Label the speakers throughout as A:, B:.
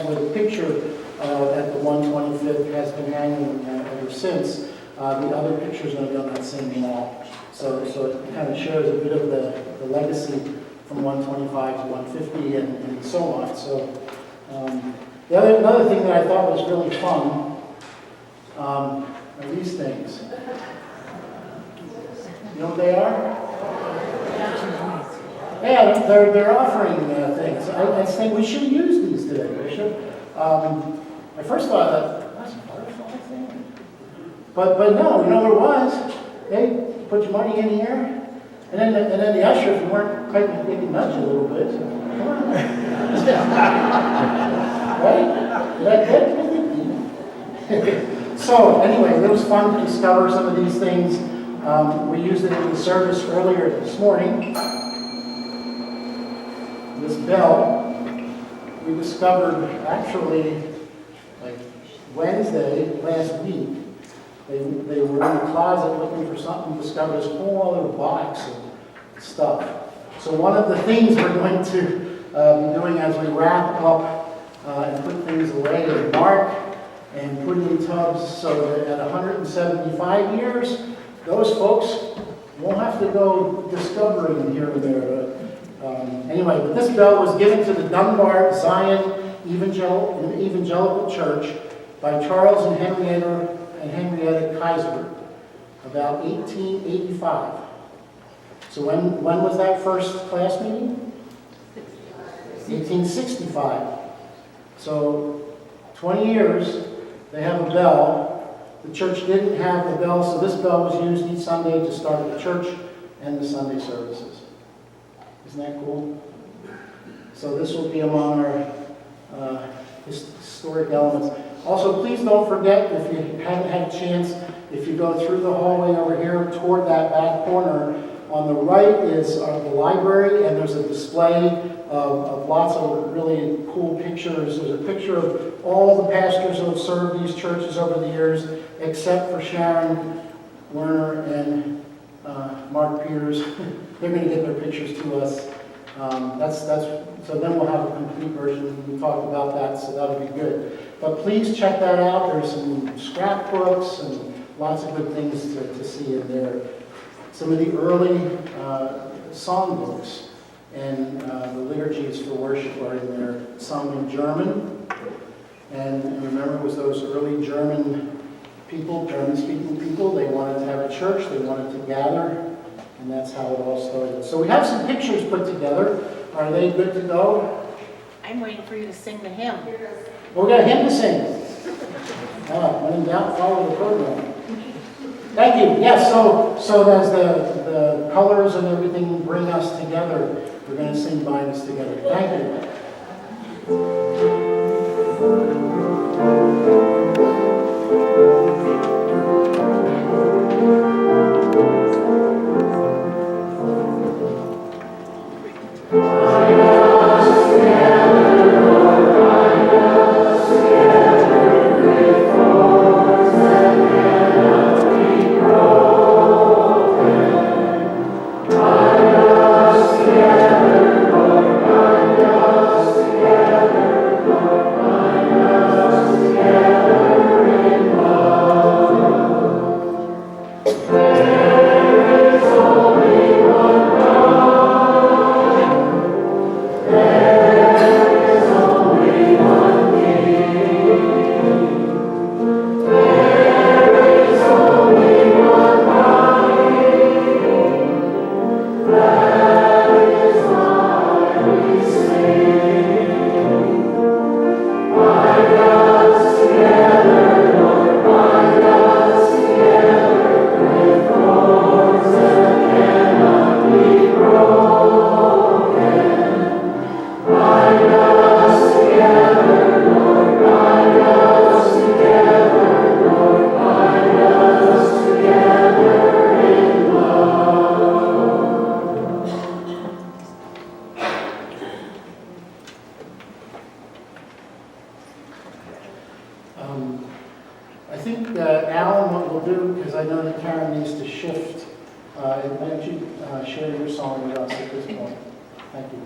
A: that's where the picture at the 125th has been hanging ever since. The other picture's going to be on that same wall. So it kind of shows a bit of the legacy from 125 to 150 and so on. So another thing that I thought was really fun are these things. You know what they are? Yeah, they're offering things. I think we should use these today. We should. I first thought that's a butterfly thing, but no, you know what it was? Hey, put your money in here, and then the usher, if you weren't quite, they can nudge you a little bit. So, come on, right? So anyway, it was fun to discover some of these things. We used it in the service earlier this morning. This bell, we discovered actually like Wednesday last week. They were in the closet looking for something, discovered this whole other box of stuff. So one of the things we're going to be doing as we wrap up and put things away is mark and put in tubs so that at 175 years, those folks won't have to go discovering here and there. Anyway, but this bell was given to the Dunbar Zion Evangelical Church by Charles and Henrietta Kaiser about 1885. So when was that first class meeting? 1865. So 20 years, they have a bell. The church didn't have the bell, so this bell was used each Sunday to start the church and the Sunday services. Isn't that cool? So this will be among our historic elements. Also, please don't forget, if you haven't had a chance, if you go through the hallway over here toward that back corner, on the right is the library, and there's a display of lots of really cool pictures. There's a picture of all the pastors who have served these churches over the years, except for Sharon Werner and Mark Peters. They're going to get their pictures to us. So then we'll have a complete version. We talked about that, so that'll be good. But please check that out. There's some scrapbooks and lots of good things to see in there. Some of the early songbooks and the liturgies for worship are in there, sung in German. And remember, it was those early German people, German-speaking people. They wanted to have a church. They wanted to gather. And that's how it all started. So we have some pictures put together. Are they good to go?
B: I'm waiting for you to sing the hymn.
A: Well, we got a hymn to sing. When in doubt, follow the program. Thank you. Yes, so as the colors and everything bring us together, we're going to sing Bind Us Together. Thank you. I think, Alan, what we'll do, because I know that Karen needs to shift, why don't you share your song with us at this point? Thank you.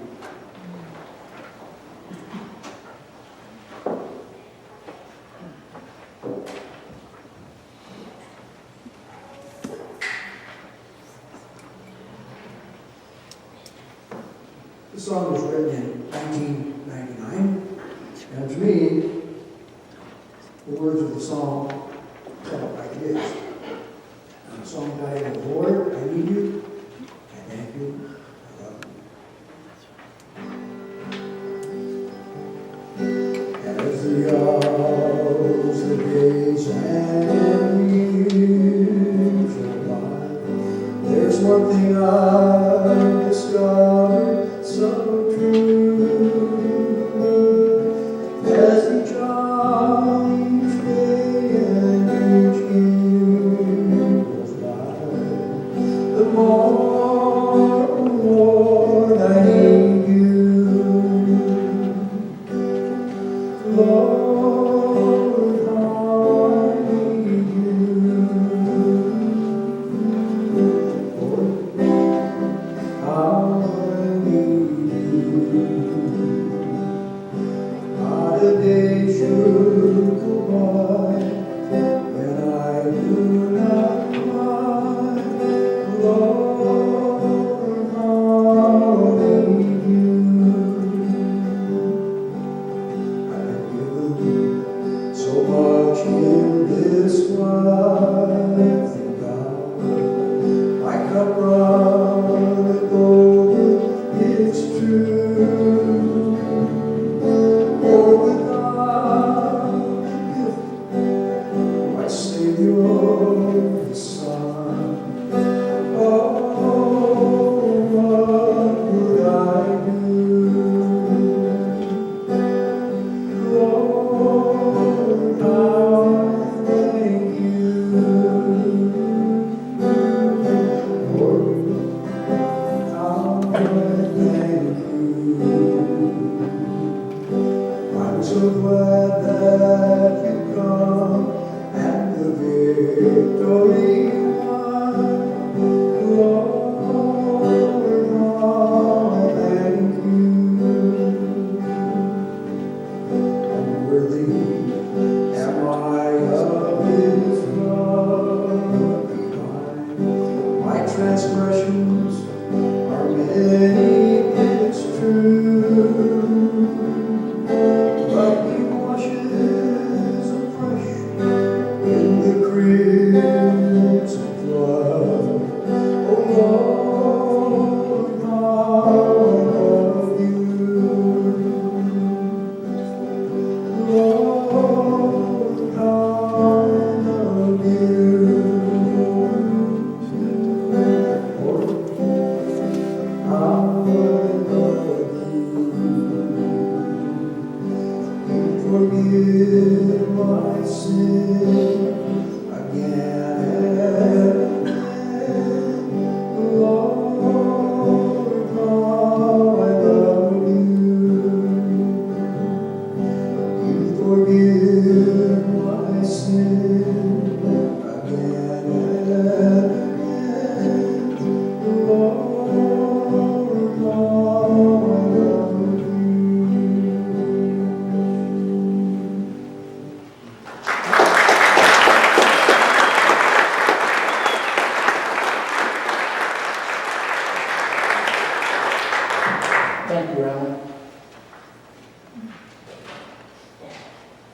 C: song was written in 1999, and to me, the words of the song tell it like it is. And the song titled, Lord, I need you, I thank you, I love you. As the hours, the days, and years go by, there's one thing I've discovered so true. As each hour, each day, and each year goes by, the more, oh Lord, I need you. Lord, I need you. Lord, I need you. Not a day should go by when I do not cry. Lord, I need you. I've given so much in this life, and God, my cup runneth over, it's true. For without you, my Savior, the Son, oh, what would I do? Lord, I thank you. Lord, I thank you. I'm so glad that you come and the victory won. Lord, I thank you. Unworthy am I of His love divine. My transgressions are many, it's true. But He washes afresh in the crimson flood. Oh Lord, I love you. Lord, I love you. Lord, I love you. Forgive my sin again and again. Lord, how I love you. You forgive my sin again and again. Lord, how I love you.
A: Thank you, Alan.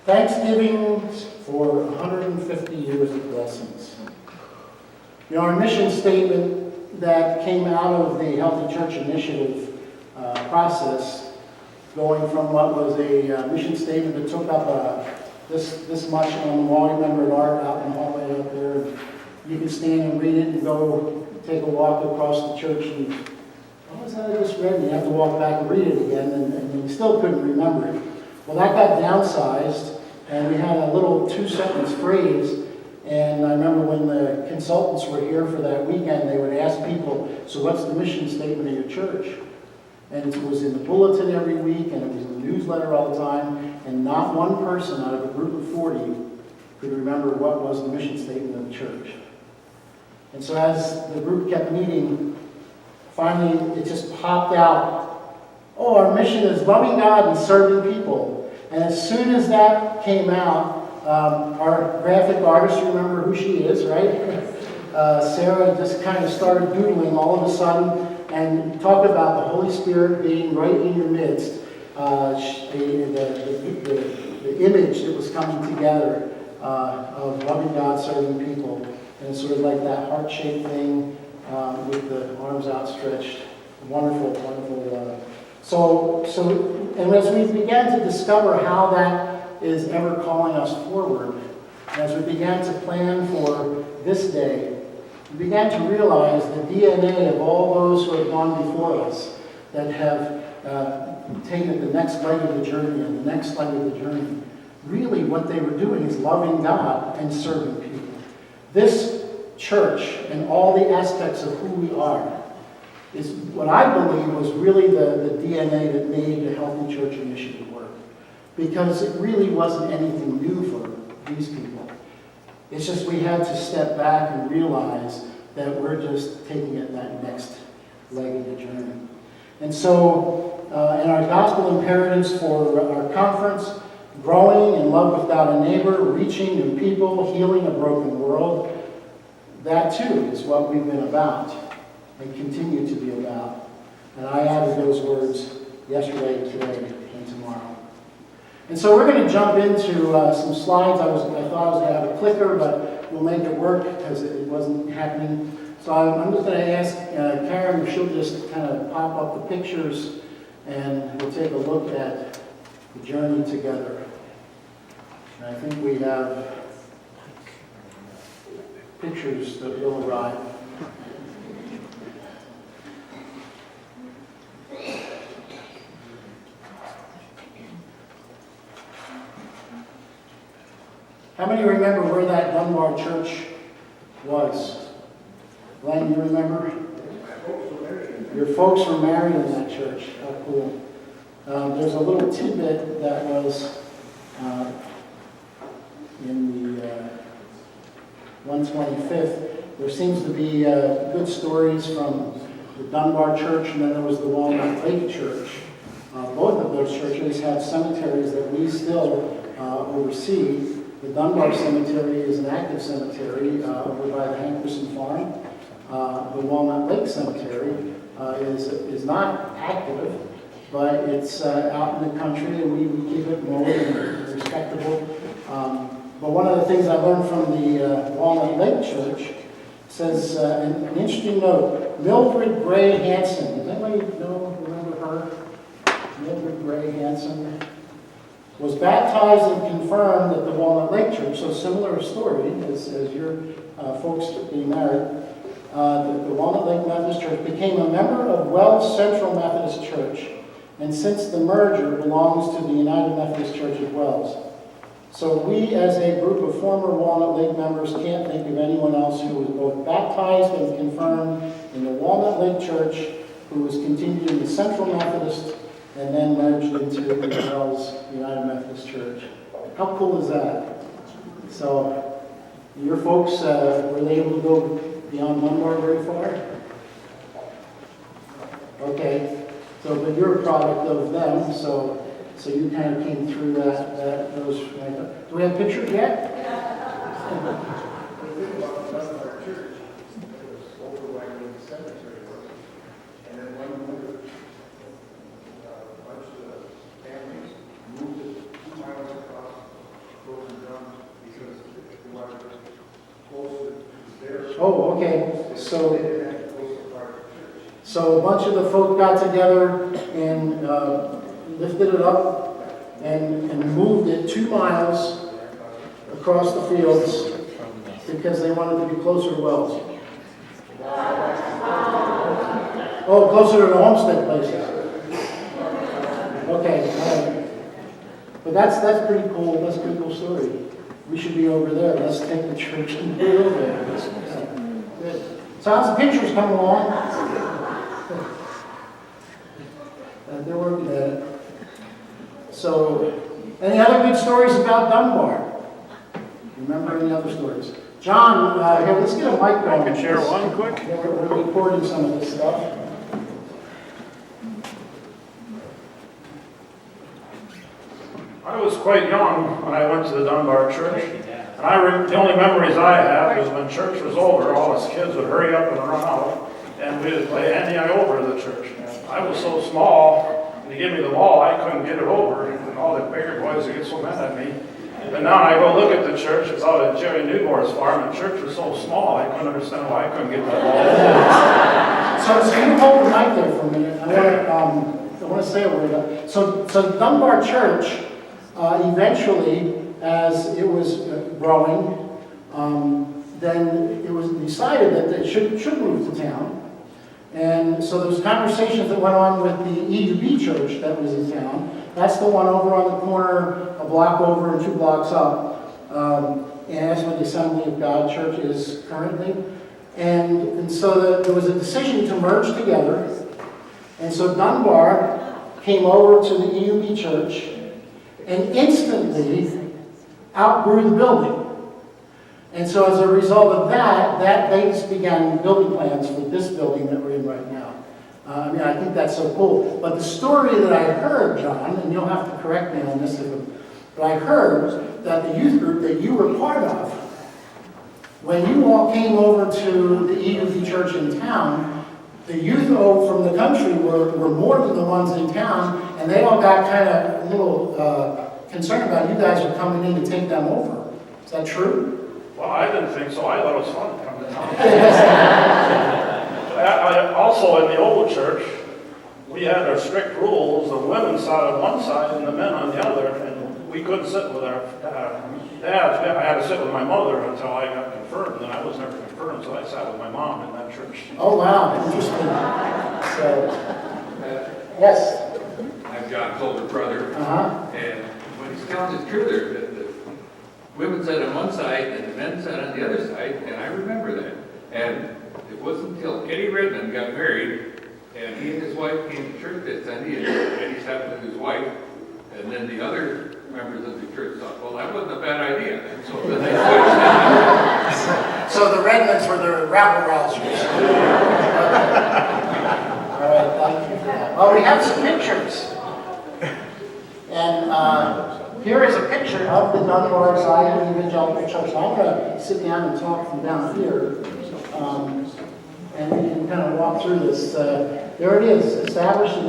A: Thanksgiving for 150 years of blessings. You know, our mission statement that came out of the Healthy Church Initiative process, going from what was a mission statement that took up this much on the wall. You remember it, Art, out in the hallway up there. You can stand and read it and go take a walk across the church and what was that I just read? And you have to walk back and read it again, and you still couldn't remember it. Well, that got downsized, and we had a little two-sentence phrase. And I remember when the consultants were here for that weekend, they would ask people, so what's the mission statement of your church? And it was in the bulletin every week, and it was in the newsletter all the time, and not one person out of a group of 40 could remember what was the mission statement of the church. And so as the group kept meeting, finally it just popped out, oh, our mission is loving God and serving people. And as soon as that came out, our graphic artist, you remember who she is, right? Sarah just kind of started doodling. All of a sudden, and talk about the Holy Spirit being right in your midst, the image that was coming together of loving God, serving people, and sort of like that heart-shaped thing with the arms outstretched. Wonderful, wonderful. And as we began to discover how that is ever calling us forward, as we began to plan for this day, we began to realize the DNA of all those who have gone before us that have taken the next leg of the journey and the next leg of the journey. Really what they were doing is loving God and serving people. This church and all the aspects of who we are is what I believe was really the DNA that made the Healthy Church Initiative work. Because it really wasn't anything new for these people. It's just we had to step back and realize that we're just taking it that next leg of the journey. And so, in our gospel imperatives for our conference, growing in love without a neighbor, reaching new people, healing a broken world, that too is what we've been about and continue to be about. And I added those words yesterday, today, and tomorrow. And so we're going to jump into some slides. I thought I was going to have a clicker, but we'll make it work because it wasn't happening. So I'm just going to ask Karen if she'll just kind of pop up the pictures and we'll take a look at the journey together. And I think we have pictures that will arrive. How many remember where that Dunbar church was? Glenn, you remember? Your folks were married in that church. How cool. There's a little tidbit that was in the 125th. There seems to be good stories from the Dunbar church, and then there was the Walnut Lake church. Both of those churches have cemeteries that we still oversee. The Dunbar Cemetery is an active cemetery over by the Hankerson Farm. The Walnut Lake Cemetery is not active, but it's out in the country, and we keep it mowed and respectable. But one of the things I learned from the Walnut Lake Church says, an interesting note, Mildred Gray Hansen. Does anybody remember her? Mildred Gray Hansen was baptized and confirmed at the Walnut Lake Church, so similar story as your folks being married. The Walnut Lake Methodist Church became a member of Wells Central Methodist Church, and since the merger belongs to the United Methodist Church of Wells. So we, as a group of former Walnut Lake members, can't think of anyone else who was both baptized and confirmed in the Walnut Lake Church, who was continued in the Central Methodist, and then merged into the Wells United Methodist Church. How cool is that? So, your folks, were they able to go beyond Dunbar very far? Okay, so but you're a product of them, so you kind of came through those. Do we have pictures yet? Oh, okay. So a bunch of the folk got together and lifted it up and moved it 2 miles across the fields because they wanted to be closer to Wells. Oh, closer to the homestead places. Okay. But that's pretty cool. That's a pretty cool story. We should be over there. Let's take the church and put it over there. Good. So how's the pictures coming along? They're working at it. So, any other good stories about Dunbar? Remember any other stories? John, here, let's get a mic going.
D: I can share one quick.
A: We're recording some of this stuff.
D: I was quite young when I went to the Dunbar church, and the only memories I have is when church was over, all us kids would hurry up and run out and we would play Andy I over the church. And I was so small, and he gave me the ball, I couldn't get it over, and all the bigger boys would get so mad at me. But now I go look at the church, it's out at Jerry Newmore's farm, and the church was so small, I couldn't understand why I couldn't get that ball.
A: So you hold the mic there for a minute. I want to say a word. So Dunbar Church, eventually, as it was growing, then it was decided that they should move to town. And so there was conversations that went on with the EUB church that was in town. That's the one over on the corner, a block over and 2 blocks up. And that's where the Assembly of God Church is currently. And so there was a decision to merge together. And so Dunbar came over to the EUB church and instantly outgrew the building. And so as a result of that they just began building plans for this building that we're in right now. I think that's so cool. But the story that I heard, John, and you'll have to correct me on this, but I heard that the youth group that you were part of, when you all came over to the EUB church in town, the youth from the country were more than the ones in town, and they all got kind of a little concerned about you guys were coming in to take them over. Is that true?
D: Well, I didn't think so. I thought it was fun to come to town. Also, in the old church, we had our strict rules. The women sat on one side and the men on the other, and we couldn't sit with our dads. I had to sit with my mother until I got confirmed, and I was never confirmed, so I sat with my mom in that church.
A: Oh, wow. Interesting. So, yes?
E: I'm John's older brother, and what he's telling is true. The women sat on one side and the men sat on the other side, and I remember that. And it wasn't until Eddie Redmond got married, and he and his wife came to church that Sunday, and Eddie sat with his wife, and then the other members of the church thought, well, that wasn't a bad idea. And so then they switched.
A: So the Redmonds were the rabble-rousers. All right, thank you for that. Well, we have some pictures. And here is a picture of the Dunbar Zion Evangelical Church. I'm going to sit down and talk from down here. And we can kind of walk through this. There it is, established in